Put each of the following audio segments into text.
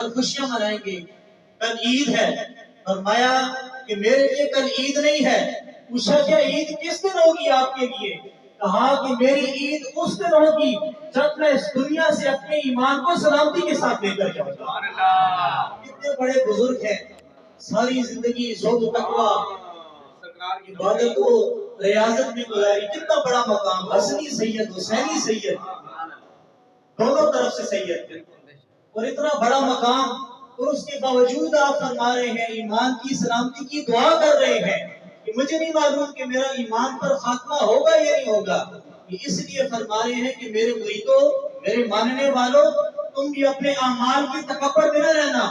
خوشیاں منائیں گے، کل عید ہے۔ فرمایا کہ میرے لیے کل عید نہیں ہے۔ پوچھا کیا عید کس دن ہوگی آپ کے لیے؟ کہا کہ میری عید اس دن ہوگی جب میں اس دنیا سے اپنے ایمان کو سلامتی کے ساتھ لے کر جاؤں گا۔ کتنے بڑے بزرگ ہیں، ساری زندگی زہد و تقویٰ عبادت و ریاضت میں گزاری، کتنا بڑا مقام، حسنی سید حسینی سید، دونوں طرف سے سید، اور اتنا بڑا مقام، اور اس کے باوجود آپ فرما رہے ہیں ایمان کی سلامتی کی دعا کر رہے ہیں کہ مجھے نہیں معلوم کہ میرا ایمان پر خاتمہ ہوگا یا نہیں ہوگا۔ اس لیے فرما رہے ہیں کہ میرے مریدوں، میرے ماننے والوں، تم بھی اپنے اعمال کی تکبر میں نہ رہنا،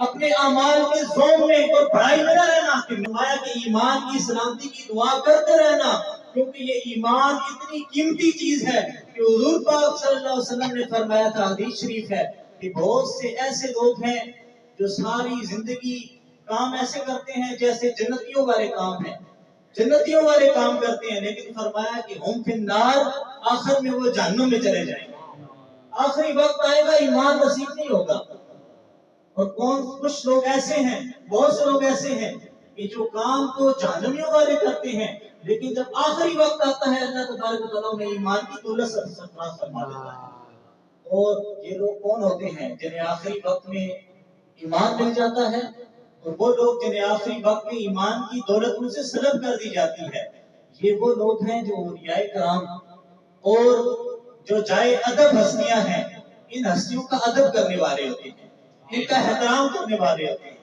اپنے اعمال کے زوم میں اور بڑائی میں نہ رہنا، کہ فرمایا کہ ایمان کی سلامتی کی دعا کرتے رہنا، کیونکہ یہ ایمان اتنی قیمتی چیز ہے کہ حضور پاک صلی اللہ علیہ وسلم نے فرمایا تھا، حدیث شریف ہے کہ بہت سے ایسے لوگ ہیں جو ساری زندگی کام ایسے کرتے ہیں جیسے جنتیوں والے کام ہیں، جنتیوں والے کام کرتے ہیں، لیکن فرمایا کہ ہم فی النار، آخر میں وہ جہنم میں چلے جائیں گے، آخری وقت آئے گا ایمان نصیب نہیں ہوگا۔ اور کچھ لوگ ایسے ہیں، بہت سے لوگ ایسے ہیں کہ جو کام کو جہنمیوں والے کرتے ہیں، لیکن جب آخری وقت آتا ہے اللہ تبارک و تعالیٰ انہیں ایمان کی دولت سے سرفراز فرما دیتا ہے۔ اور یہ لوگ کون ہوتے ہیں جنہیں آخری وقت میں ایمان مل جاتا ہے؟ اور وہ لوگ جنہیں آخری وقت میں ایمان کی دولت ان سے سلب کر دی جاتی ہے، یہ وہ لوگ ہیں جو اولیاء کرام اور جو جائے ادب ہستیاں ہیں، ان ہستیوں کا ادب کرنے والے ہوتے ہیں، ان کا احترام کرنے والے ہوتے ہیں۔